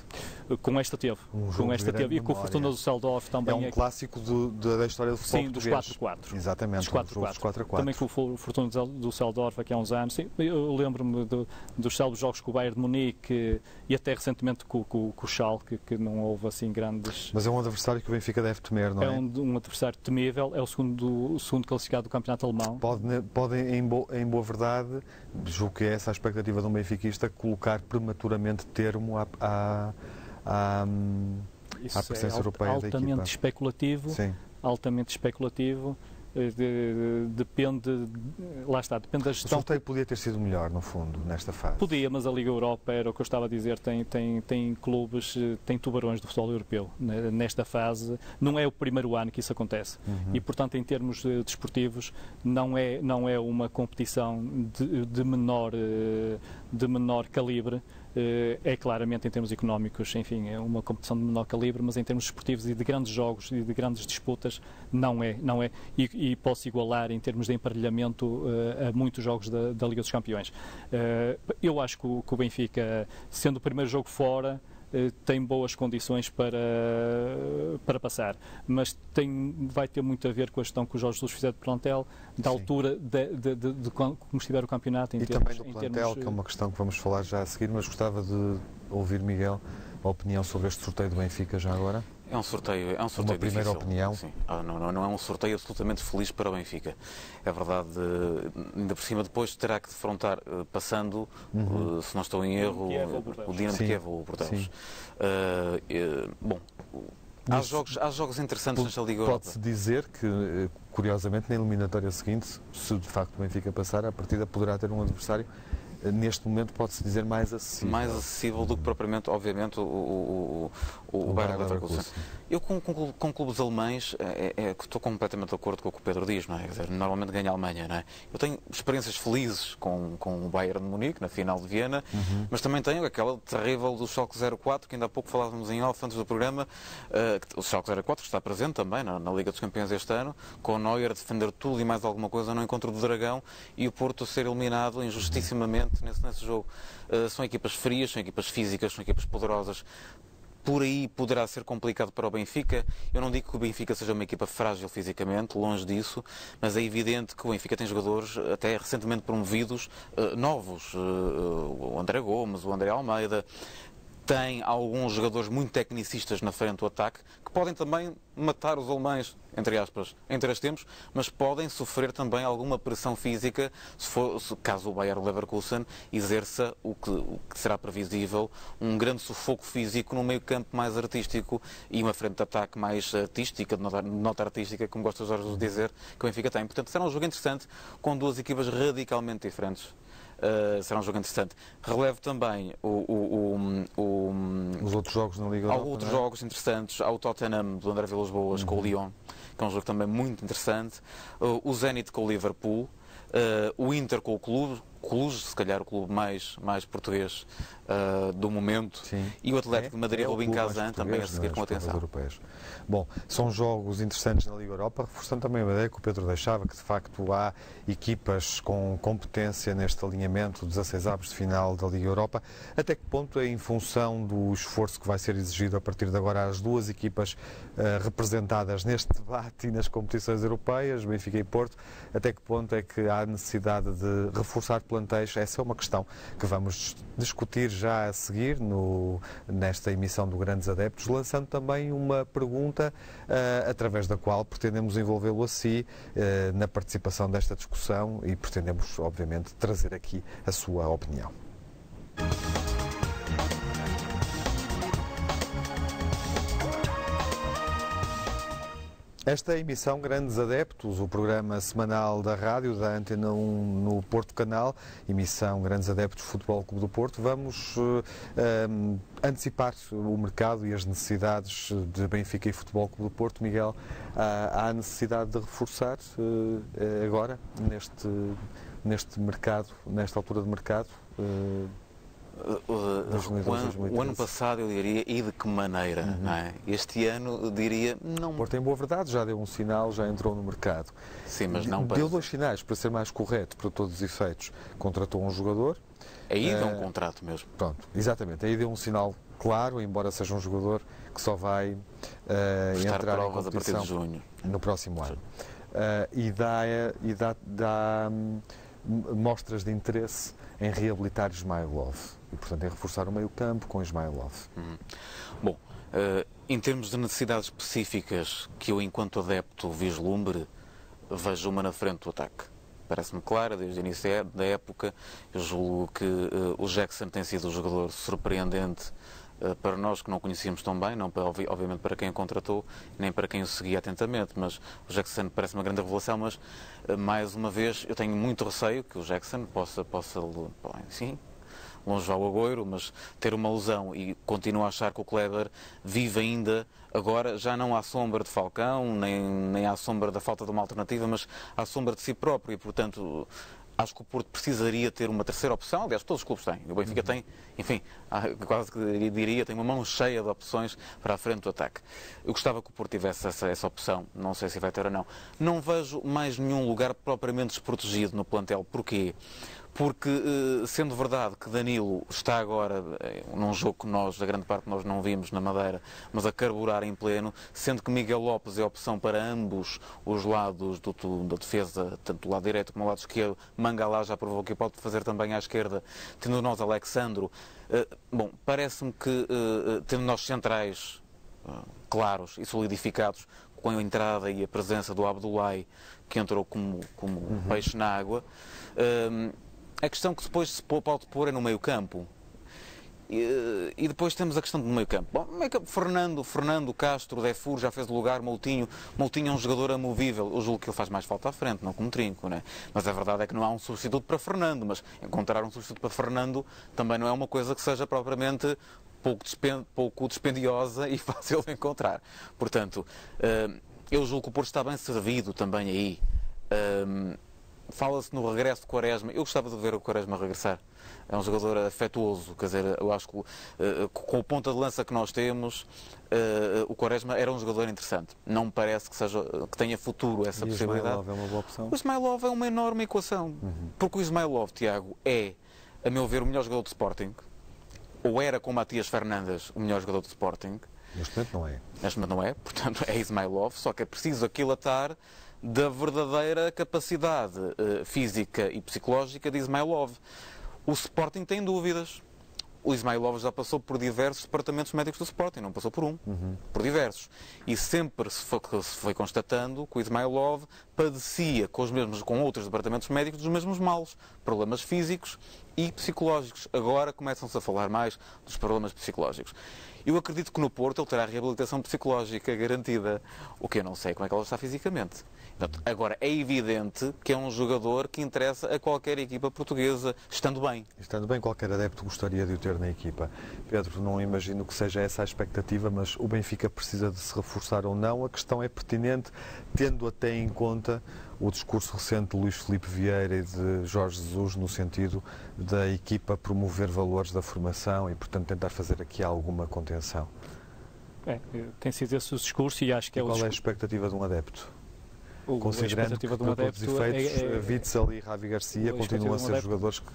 E com o Fortuna Düsseldorf também. É um clássico da história do futebol português. Dos 4-4. Exatamente, dos 4-4. Também com o Fortuna Düsseldorf aqui há uns anos. Sim, eu lembro-me dos célebres jogos com o Bayern de Munique e até recentemente com o Schalke, que não houve assim grandes... Mas é um adversário que o Benfica deve temer, não é? É um adversário temível, é o segundo classificado do campeonato alemão. Pode em boa verdade, julgo que é essa a expectativa de um benfiquista, colocar prematuramente termo à presença europeia da equipa. Altamente especulativo. Sim. Altamente especulativo. Depende da gestão. O sorteio podia ter sido melhor, no fundo, nesta fase. Podia, mas a Liga Europa, era o que eu estava a dizer, tem clubes, tem tubarões do futebol europeu. Nesta fase, não é o primeiro ano que isso acontece. E, portanto, em termos desportivos, não é uma competição de menor calibre. É claramente, em termos económicos, enfim, é uma competição de menor calibre, mas em termos desportivos e de grandes jogos e de grandes disputas, não é. E posso igualar em termos de emparelhamento a muitos jogos da Liga dos Campeões. Eu acho que o Benfica, sendo o primeiro jogo fora, tem boas condições para passar, mas vai ter muito a ver com a gestão que o Jorge Jesus fizer de plantel, da altura de como estiver o campeonato. Também do plantel, que é uma questão que vamos falar já a seguir, mas gostava de ouvir, Miguel, a opinião sobre este sorteio do Benfica já agora. É um sorteio uma difícil. Primeira opinião? Sim. Não é um sorteio absolutamente feliz para o Benfica. É verdade, ainda por cima depois terá que defrontar, passando, se não estou em erro, o Dinamo de Kiev ou o Bordeaux. Bom, há jogos interessantes nesta Liga Europa. Pode-se dizer que, curiosamente, na eliminatória seguinte, se de facto o Benfica passar, a partida poderá ter um adversário, neste momento pode-se dizer mais acessível. Mais acessível do que propriamente, obviamente, o Bayern Leverkusen. Eu com clubes alemães estou completamente de acordo com o que o Pedro diz, não é? Quer dizer, normalmente ganha a Alemanha, não é? Eu tenho experiências felizes com o Bayern de Munique, na final de Viena, mas também tenho aquela terrível do Schalke 04, que ainda há pouco falávamos em off antes do programa, o Schalke 04 está presente também na Liga dos Campeões este ano, com o Neuer a defender tudo e mais alguma coisa no encontro do Dragão e o Porto a ser eliminado injustissimamente nesse jogo. São equipas frias, são equipas físicas, são equipas poderosas. Por aí poderá ser complicado para o Benfica. Eu não digo que o Benfica seja uma equipa frágil fisicamente, longe disso, mas é evidente que o Benfica tem jogadores até recentemente promovidos, novos. O André Gomes, o André Almeida. tem alguns jogadores muito tecnicistas na frente do ataque, que podem também matar os alemães, entre aspas, em 3 tempos, mas podem sofrer também alguma pressão física caso o Bayer Leverkusen exerça o que será previsível, um grande sufoco físico no meio campo mais artístico e uma frente de ataque mais artística, de nota artística, como gosta Jorge de dizer, que o Benfica tem. Portanto, será um jogo interessante, com 2 equipas radicalmente diferentes. Será um jogo interessante. Relevo também os outros jogos na Liga Europa. Há outros jogos interessantes. Há o Tottenham do André Vilas-Boas com o Lyon, que é um jogo também muito interessante. O Zenit com o Liverpool. O Inter com o Cluj, se calhar o clube mais português do momento. Sim. E o Atlético de Madrid, Rubin Kazan, também a seguir com atenção. Bom, são jogos interessantes na Liga Europa, reforçando também a ideia que o Pedro deixava, que de facto há equipas com competência neste alinhamento, 16 avos de final da Liga Europa. Até que ponto é em função do esforço que vai ser exigido a partir de agora às 2 equipas representadas neste debate e nas competições europeias, Benfica e Porto, até que ponto é que há necessidade de reforçar plantéis? Essa é uma questão que vamos discutir já a seguir nesta emissão do Grandes Adeptos, lançando também uma pergunta através da qual pretendemos envolvê-lo a si na participação desta discussão e pretendemos, obviamente, trazer aqui a sua opinião. Esta é a emissão Grandes Adeptos, o programa semanal da rádio da Antena 1 no Porto Canal, emissão Grandes Adeptos Futebol Clube do Porto. Vamos antecipar o mercado e as necessidades de Benfica e Futebol Clube do Porto. Miguel, há necessidade de reforçar agora, neste mercado, nesta altura de mercado? O ano passado eu diria, e de que maneira, não é? Este ano eu diria, não. Porto, em boa verdade, já deu um sinal, já entrou no mercado. Sim, mas não deu 2 sinais, para ser mais correto, para todos os efeitos. Contratou um jogador. Aí deu um contrato mesmo. Pronto, exatamente. Aí deu um sinal claro, embora seja um jogador que só vai entrar em competição a partir de junho. No próximo ano. E dá mostras de interesse em reabilitar Ismailov e, portanto, em reforçar o meio-campo com Ismailov. Bom, em termos de necessidades específicas que eu, enquanto adepto, vislumbre, vejo uma na frente do ataque. Parece-me clara, desde o início da época. Eu julgo que o Jackson tem sido um jogador surpreendente para nós que não conhecíamos tão bem, não obviamente para quem o contratou, nem para quem o seguia atentamente, mas o Jackson parece uma grande revelação, mas mais uma vez eu tenho muito receio que o Jackson possa sim, longe ao Agüero, mas ter uma lesão, e continuo a achar que o Kleber vive ainda agora, já não à sombra de Falcão, nem à sombra da falta de uma alternativa, mas à sombra de si próprio, e portanto acho que o Porto precisaria ter uma terceira opção. Aliás, todos os clubes têm. O Benfica tem, enfim, quase que diria, tem uma mão cheia de opções para a frente do ataque. Eu gostava que o Porto tivesse essa opção. Não sei se vai ter ou não. Não vejo mais nenhum lugar propriamente desprotegido no plantel. Porquê? Porque, sendo verdade que Danilo está agora num jogo que nós, a grande parte de nós não vimos na Madeira, mas a carburar em pleno, sendo que Miguel Lopes é opção para ambos os lados da defesa, tanto do lado direito como do lado esquerdo, Mangalá já provou que pode fazer também à esquerda, tendo nós Alexandro. Bom, parece-me que, tendo nós centrais claros e solidificados, com a entrada e a presença do Abdoulaye, que entrou como peixe na água, a questão que depois se pode pôr é no meio-campo. E depois temos a questão do meio-campo. Bom, meio-campo, Fernando Castro, Defur, já fez lugar, Moutinho é um jogador amovível. Eu julgo que ele faz mais falta à frente, não como Trinco, né? Mas a verdade é que não há um substituto para Fernando, mas encontrar um substituto para Fernando também não é uma coisa que seja propriamente pouco dispendiosa e fácil de encontrar. Portanto, eu julgo que o Porto está bem servido também aí. Fala-se no regresso de Quaresma. Eu gostava de ver o Quaresma regressar. É um jogador afetuoso, quer dizer, eu acho que com o ponta de lança que nós temos, o Quaresma era um jogador interessante. Não me parece que tenha futuro essa possibilidade. O Ismailov é uma boa opção? O Ismailov é uma enorme equação. Porque o Ismailov, Tiago, é, a meu ver, o melhor jogador do Sporting. Ou era, com Matias Fernandes, o melhor jogador do Sporting. Neste momento não é. Neste momento não é, portanto é Ismailov, só que é preciso aquilatar da verdadeira capacidade física e psicológica de Ismailov. O Sporting tem dúvidas. o Ismailov já passou por diversos departamentos médicos do Sporting, não passou por um, por diversos. E sempre se foi constatando que o Ismailov padecia com outros departamentos médicos dos mesmos males, problemas físicos e psicológicos. Agora começam-se a falar mais dos problemas psicológicos. Eu acredito que no Porto ele terá reabilitação psicológica garantida, o que eu não sei como é que ela está fisicamente. Portanto, agora, é evidente que é um jogador que interessa a qualquer equipa portuguesa, estando bem. Estando bem, qualquer adepto gostaria de o ter na equipa. Pedro, não imagino que seja essa a expectativa, mas o Benfica precisa de se reforçar ou não. A questão é pertinente, tendo até em conta o discurso recente de Luís Filipe Vieira e de Jorge Jesus no sentido da equipa promover valores da formação e, portanto, tentar fazer aqui alguma contenção. Tem sido esse o discurso e acho que qual é a expectativa de um adepto? Considerando que, de um para todos os efeitos, Witsel e Ravi Garcia continuam a ser jogadores que,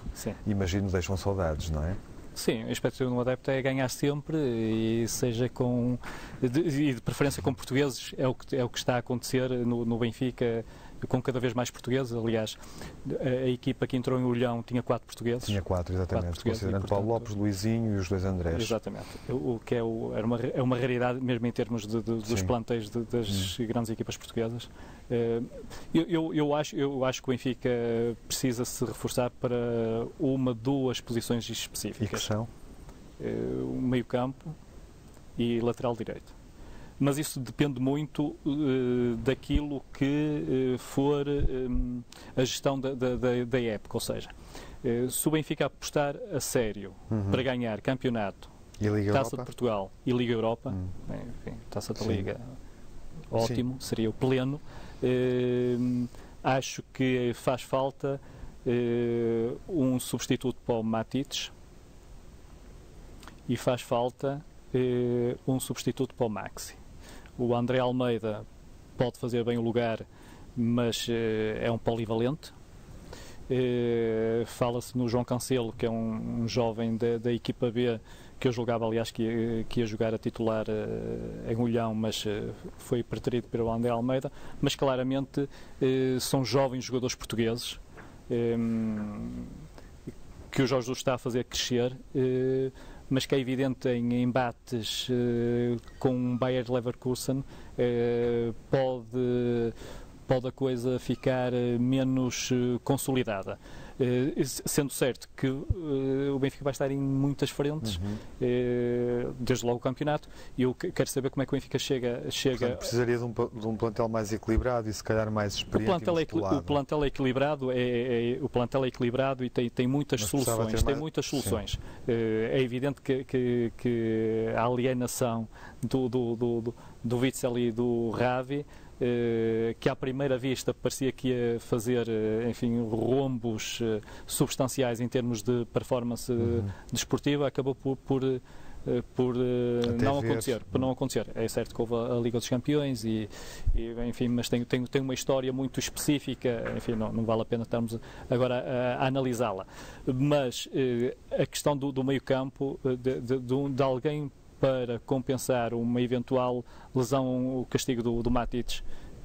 imagino, deixam saudades, não é? Sim, a expectativa de um adepto é ganhar sempre e seja de preferência com portugueses, é o que está a acontecer no Benfica, com cada vez mais portugueses. Aliás, a equipa que entrou em Olhão tinha 4 portugueses. Tinha 4, exatamente, considerando Paulo Lopes, Luizinho e os 2 Andrés. Exatamente, o que é uma raridade mesmo em termos dos plantéis das grandes equipas portuguesas. Eu acho que o Benfica precisa se reforçar para 1, 2 posições específicas. E que são? O meio-campo e lateral direito. Mas isso depende muito daquilo que for a gestão da época. Ou seja, se o Benfica apostar a sério para ganhar campeonato, Taça de Portugal e Liga Europa, enfim, Taça da Liga, ótimo, seria o pleno. Acho que faz falta um substituto para o Matites e faz falta um substituto para o Maxi. O André Almeida pode fazer bem o lugar, mas é um polivalente. Fala-se no João Cancelo, que é um jovem da equipa B, que eu julgava, aliás, que ia jogar a titular em Olhão, mas foi preterido pelo André Almeida. Mas claramente são jovens jogadores portugueses que o Jorge Jesus está a fazer crescer, mas que é evidente em embates com o Bayer Leverkusen pode a coisa ficar menos consolidada. Sendo certo que o Benfica vai estar em muitas frentes, desde logo o campeonato, e eu quero saber como é que o Benfica chega... Portanto, precisaria de um plantel mais equilibrado e se calhar mais experiente o plantel é equilibrado e tem muitas soluções. É evidente que a alienação do Witsel e do Ravi, que à primeira vista parecia que ia fazer, enfim, rombos substanciais em termos de performance desportiva, acabou por não acontecer. É certo que houve a Liga dos Campeões enfim, mas tem uma história muito específica, enfim, não vale a pena estarmos agora a analisá-la. Mas a questão do meio-campo, de alguém para compensar uma eventual lesão, o castigo do Matites,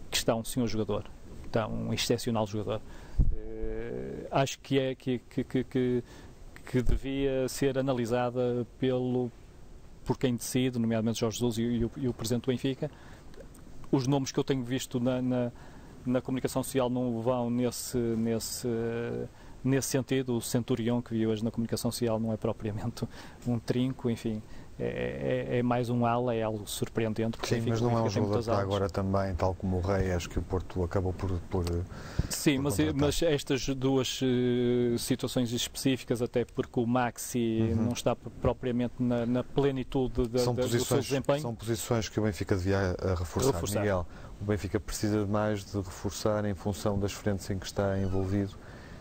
que está um senhor jogador, está um excepcional jogador. Acho que devia ser analisada por quem decide, nomeadamente Jorge Jesus e o Presidente do Benfica. Os nomes que eu tenho visto na comunicação social não vão nesse sentido. O Centurião que vi hoje na comunicação social não é propriamente um trinco, enfim, é mais um ala, é algo surpreendente. Sim, mas não é um jogador que está agora também, tal como o Rei, acho que o Porto acabou por sim, mas estas 2 situações específicas, até porque o Maxi não está propriamente na plenitude do seu desempenho. São posições que o Benfica devia reforçar. Miguel, o Benfica precisa mais de reforçar em função das frentes em que está envolvido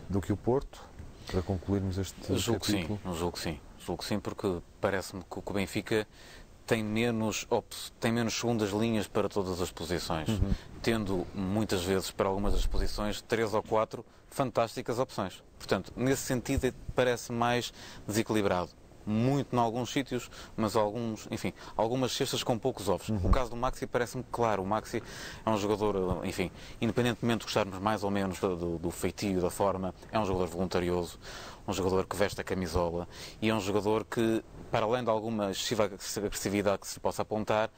do que o Porto, para concluirmos este capítulo? Julgo que sim, porque parece-me que o Benfica tem menos segundas linhas para todas as posições, tendo muitas vezes para algumas das posições 3 ou 4 fantásticas opções. Portanto, nesse sentido parece mais desequilibrado. muito em alguns sítios, mas algumas cestas com poucos ovos. O caso do Maxi parece-me claro. O Maxi é um jogador, enfim, independentemente de gostarmos mais ou menos do feitio, da forma, é um jogador voluntarioso, um jogador que veste a camisola e é um jogador que, para além de alguma excessiva agressividade que se possa apontar,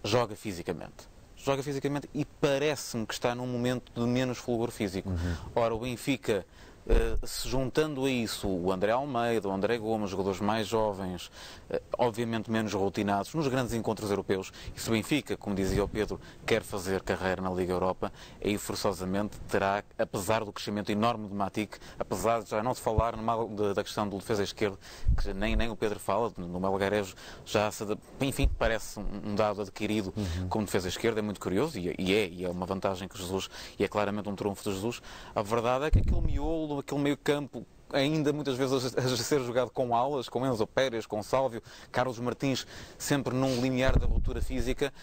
joga fisicamente. Joga fisicamente e parece-me que está num momento de menos fulgor físico. Ora, o Benfica, se juntando a isso o André Almeida, o André Gomes, jogadores mais jovens, obviamente menos rotinados, nos grandes encontros europeus, e se o Benfica, como dizia o Pedro, quer fazer carreira na Liga Europa, aí forçosamente terá, apesar do crescimento enorme do Matic, apesar de já não se falar da questão do defesa esquerdo, que nem o Pedro fala, no Melgarejo já, enfim, parece um dado adquirido como defesa esquerda, é muito curioso, e é uma vantagem que Jesus, e é claramente um trunfo de Jesus. A verdade é que aquele miolo, aquele meio campo, ainda muitas vezes a ser jogado com alas, com Enzo Pérez, com Sálvio, Carlos Martins, sempre num limiar da ruptura física,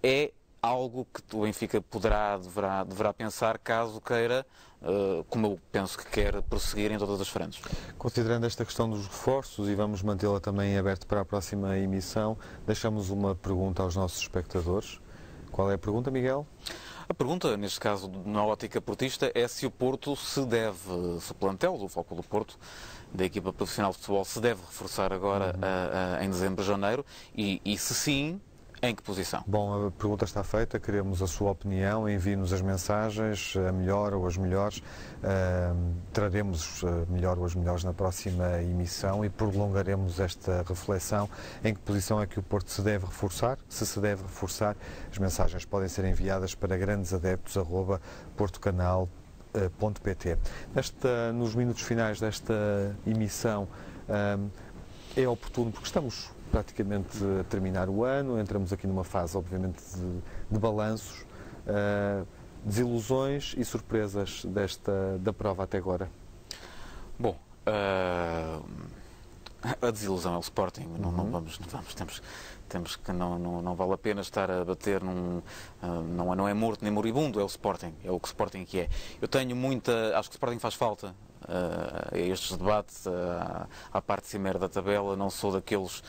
é algo que o Benfica deverá pensar caso queira, como eu penso que quer, prosseguir em todas as frentes. Considerando esta questão dos reforços, e vamos mantê-la também aberta para a próxima emissão, deixamos uma pergunta aos nossos espectadores. Qual é a pergunta, Miguel? A pergunta, neste caso, na ótica portista, é se o Porto se o plantel do Futebol do Porto, da equipa profissional de futebol, se deve reforçar agora em dezembro, janeiro, e se sim, em que posição? Bom, a pergunta está feita, queremos a sua opinião, envie-nos as mensagens, a melhor ou as melhores. Traremos a melhor ou as melhores na próxima emissão e prolongaremos esta reflexão. Em que posição é que o Porto se deve reforçar? Se se deve reforçar, as mensagens podem ser enviadas para grandesadeptos@portocanal.pt. Nos minutos finais desta emissão, é oportuno, porque estamos praticamente a terminar o ano, entramos aqui numa fase, obviamente, de balanços, desilusões e surpresas da prova até agora. Bom, a desilusão é o Sporting, temos que não vale a pena estar a bater não é morto nem moribundo, é o Sporting, é o que o Sporting que é. Eu tenho acho que o Sporting faz falta a estes debates, à parte cimeira da tabela. Não sou daqueles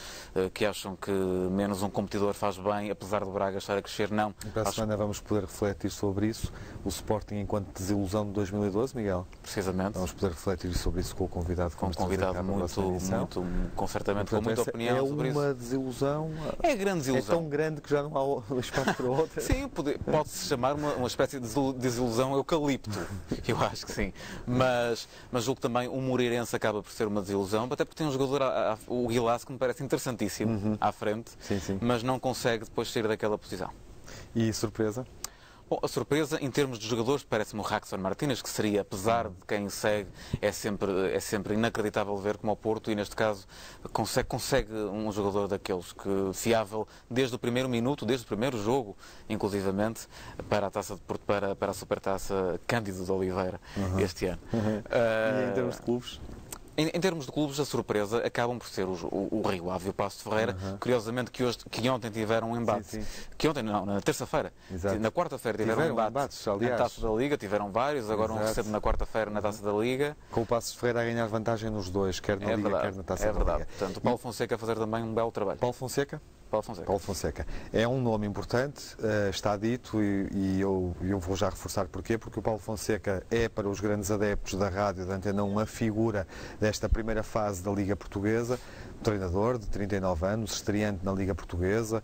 que acham que menos um competidor faz bem, apesar do Braga estar a crescer, não. Para a semana vamos poder refletir sobre isso, o Sporting enquanto desilusão de 2012, Miguel? Precisamente. Vamos poder refletir sobre isso com o convidado. Com um convidado certamente com muita opinião sobre isso. É uma desilusão? É grande desilusão. É tão grande que já não há espaço para outra? Sim, pode-se chamar uma espécie de desilusão eucalipto, eu acho que sim. Mas julgo que também o Moreirense acaba por ser uma desilusão, até porque tem um jogador, o Guilasse, que me parece interessantíssimo à frente, sim. Mas não consegue depois sair daquela posição. E surpresa? Bom, a surpresa, em termos de jogadores, parece-me o Jackson Martínez, que seria, apesar de quem segue, é sempre inacreditável ver como ao Porto, e neste caso consegue um jogador daqueles que fiável desde o primeiro minuto, desde o primeiro jogo, inclusivamente, para a taça de Porto, para a Supertaça Cândido de Oliveira este ano. E em termos de clubes? Em termos de clubes, a surpresa acabam por ser o Rio Ave e o Paço de Ferreira. Curiosamente, que ontem tiveram um embate. Sim. Que ontem, não, na terça-feira. Na quarta-feira tiveram um embate na Taça da Liga. Tiveram vários, agora um recebe na quarta-feira na Taça da Liga. Com o Paço de Ferreira a ganhar vantagem nos dois, quer na Liga, quer na Taça da Liga. É verdade. Portanto, o Paulo Fonseca a fazer também um belo trabalho. Paulo Fonseca? Paulo Fonseca. É um nome importante, está dito, e eu vou já reforçar porquê, porque o Paulo Fonseca é, para os grandes adeptos da rádio da Antena 1, uma figura desta primeira fase da Liga Portuguesa. Treinador de 39 anos, estreante na Liga Portuguesa,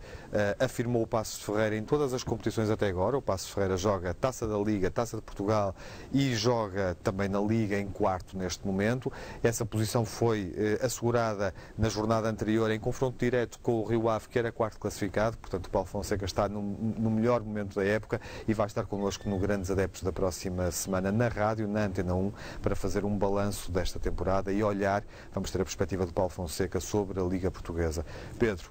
afirmou o Paços de Ferreira em todas as competições até agora. O Paços de Ferreira joga Taça da Liga, Taça de Portugal e joga também na Liga em quarto neste momento. Essa posição foi assegurada na jornada anterior em confronto direto com o Rio Ave, que era quarto classificado. Portanto, o Paulo Fonseca está no melhor momento da época e vai estar connosco no Grandes Adeptos da próxima semana na rádio, na Antena 1, para fazer um balanço desta temporada e olhar, vamos ter a perspectiva do Paulo Fonseca sobre a Liga Portuguesa. Pedro,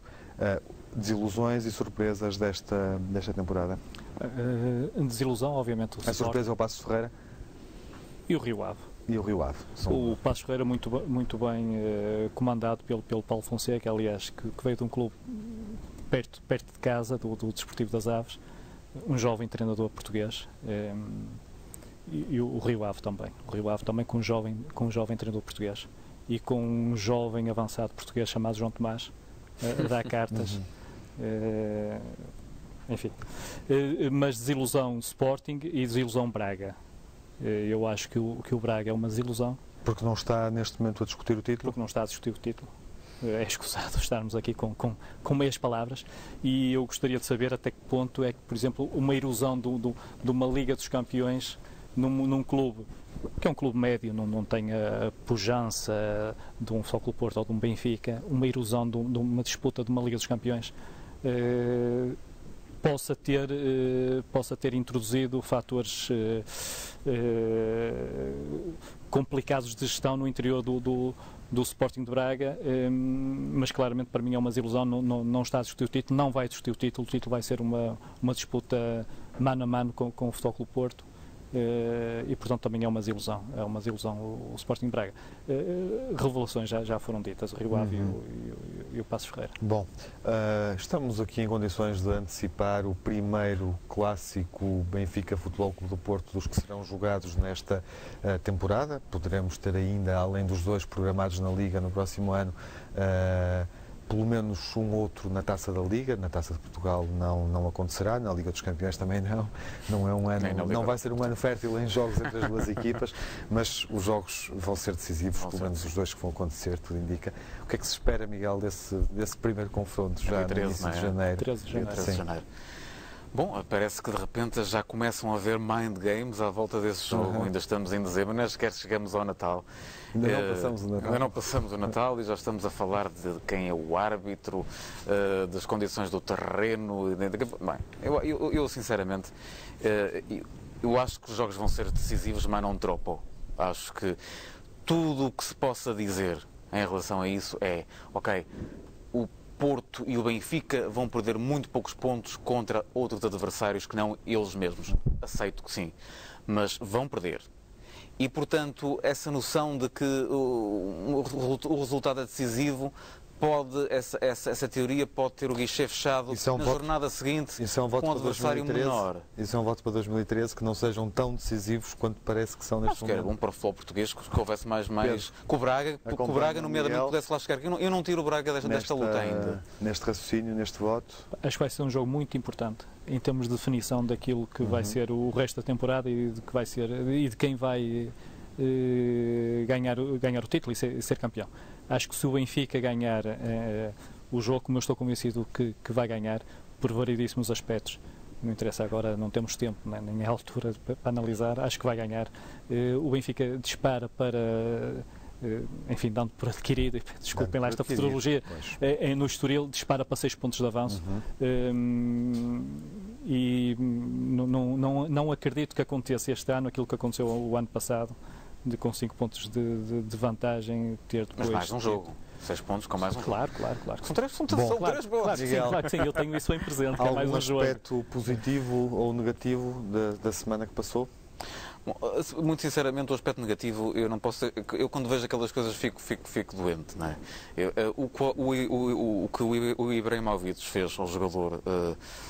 desilusões e surpresas desta temporada? Desilusão, obviamente. A surpresa é o Paços de Ferreira? E o Rio Ave. O Paços de Ferreira muito bem comandado pelo Paulo Fonseca, aliás, que veio de um clube perto de casa, do Desportivo das Aves, um jovem treinador português. E o Rio Ave também. O Rio Ave também com um jovem treinador português. e com um jovem avançado português chamado João Tomás a dar cartas. Enfim, mas desilusão Sporting e desilusão Braga. Eu acho que o Braga é uma desilusão. Porque não está neste momento a discutir o título? Porque não está a discutir o título. É escusado estarmos aqui com meias palavras, e eu gostaria de saber até que ponto é que, por exemplo, uma erosão de uma Liga dos Campeões num clube, que é um clube médio, não tem a pujança de um Futebol Clube do Porto ou de um Benfica, uma erosão de uma disputa de uma Liga dos Campeões possa ter introduzido fatores complicados de gestão no interior do Sporting de Braga, mas claramente para mim é uma desilusão. Não está a discutir o título, não vai discutir o título vai ser uma disputa mano a mano com o Futebol Clube do Porto. E portanto também é uma desilusão o Sporting de Braga. Revelações já foram ditas, o Rio Ave e o Passos Ferreira. Bom, estamos aqui em condições de antecipar o primeiro clássico Benfica Futebol Clube do Porto dos que serão jogados nesta temporada. Poderemos ter ainda, além dos 2 programados na Liga no próximo ano, pelo menos um outro na Taça da Liga. Na Taça de Portugal não acontecerá, na Liga dos Campeões também não é um ano, não vai ser um ano fértil em jogos entre as duas equipas, mas os jogos vão ser decisivos, pelo menos os 2 que vão acontecer, tudo indica. O que é que se espera, Miguel, desse primeiro confronto já no início de janeiro? 13 de janeiro. Bom, parece que de repente já começam a haver mind games à volta desse jogo. Ainda estamos em dezembro, nem sequer chegamos ao Natal. Ainda não passamos o Natal. Ainda não passamos o Natal e já estamos a falar de quem é o árbitro, das condições do terreno. Bem, eu sinceramente, eu acho que os jogos vão ser decisivos, mas não tropo. Acho que tudo o que se possa dizer em relação a isso é, ok, o Porto e o Benfica vão perder muito poucos pontos contra outros adversários que não eles mesmos. Aceito que sim, mas vão perder. E, portanto, essa noção de que o resultado é decisivo, essa teoria pode ter o guichê fechado na jornada seguinte com um adversário menor. Isso é um voto para 2013, que não sejam tão decisivos quanto parece que são neste momento. Acho que era bom para o futebol português que houvesse mais que o Braga, nomeadamente, pudesse lá chegar. Eu não tiro o Braga desta luta ainda. Neste raciocínio, neste voto? Acho que vai ser um jogo muito importante em termos de definição daquilo que vai ser o resto da temporada e de quem vai ganhar o título e ser campeão. Acho que se o Benfica ganhar o jogo, como eu estou convencido que vai ganhar, por variedíssimos aspectos, não interessa agora, não temos tempo, nem é a altura para analisar, acho que vai ganhar. O Benfica dispara para, enfim, dando por adquirido, desculpem lá esta futurologia, no Estoril dispara para 6 pontos de avanço. E não acredito que aconteça este ano aquilo que aconteceu o ano passado, com 5 pontos de vantagem, ter depois... Mas mais um jogo. 6 pontos com mais um jogo. Claro. São 3 pontos. Claro que sim, eu tenho isso em presente. Algum mais um aspecto positivo ou negativo da semana que passou? Bom, muito sinceramente, o aspecto negativo, eu não posso. Eu quando vejo aquelas coisas fico doente, não é? O que o Ibrahimovic fez ao jogador,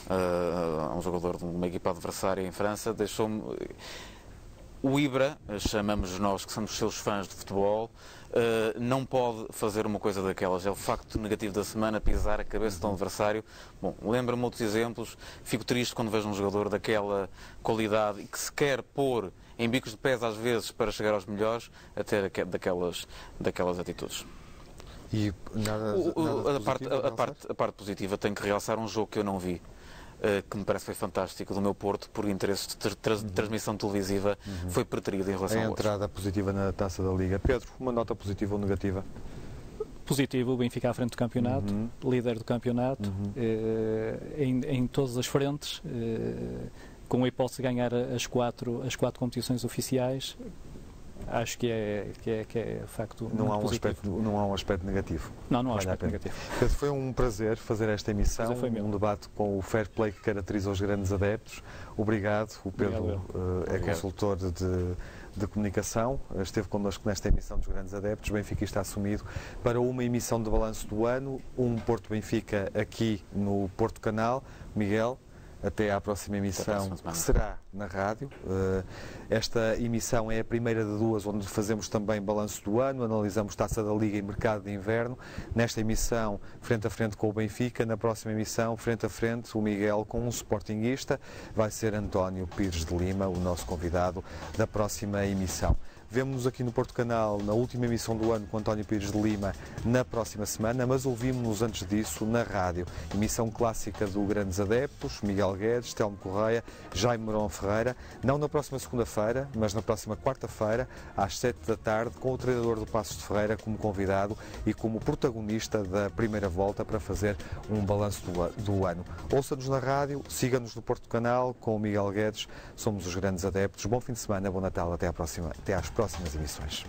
a um jogador de uma equipa adversária em França, deixou-me. O Ibra, chamamos nós que somos seus fãs de futebol, não pode fazer uma coisa daquelas. É o facto negativo da semana, pisar a cabeça de um adversário. Bom, lembra-me outros exemplos. Fico triste quando vejo um jogador daquela qualidade e que se quer pôr em bicos de pés às vezes para chegar aos melhores, até daquelas atitudes. E a parte positiva, tenho que realçar um jogo que eu não vi, que me parece foi fantástico, do meu Porto, por interesse de transmissão televisiva, foi preterido em relação a entrada positiva na Taça da Liga. Pedro, uma nota positiva ou negativa? Positivo, o Benfica à frente do campeonato, líder do campeonato, em todas as frentes, com a hipótese de ganhar as quatro competições oficiais. Acho que é facto. Não há um aspecto negativo. Não há um aspecto negativo. Pedro, foi um prazer fazer esta emissão, um debate com o fair play que caracteriza os grandes adeptos. Obrigado. O Pedro é consultor de comunicação, esteve connosco nesta emissão dos grandes adeptos. Benfica está assumido para uma emissão de balanço do ano, um Porto-Benfica aqui no Porto Canal. Miguel, até à próxima emissão, que será na rádio. Esta emissão é a primeira de duas, onde fazemos também balanço do ano, analisamos Taça da Liga e Mercado de Inverno. Nesta emissão, frente a frente com o Benfica. Na próxima emissão, frente a frente, o Miguel com um sportinguista. Vai ser António Pires de Lima, o nosso convidado da próxima emissão. Vemo-nos aqui no Porto Canal na última emissão do ano com António Pires de Lima na próxima semana, mas ouvimos-nos antes disso na rádio. Emissão clássica do Grandes Adeptos, Miguel Guedes, Telmo Correia, Jaime Mourão Ferreira, não na próxima segunda-feira, mas na próxima quarta-feira, às 7 da tarde, com o treinador do Passos de Ferreira como convidado e como protagonista da primeira volta para fazer um balanço do ano. Ouça-nos na rádio, siga-nos no Porto Canal com o Miguel Guedes, somos os Grandes Adeptos. Bom fim de semana, bom Natal, até às próximas emissões.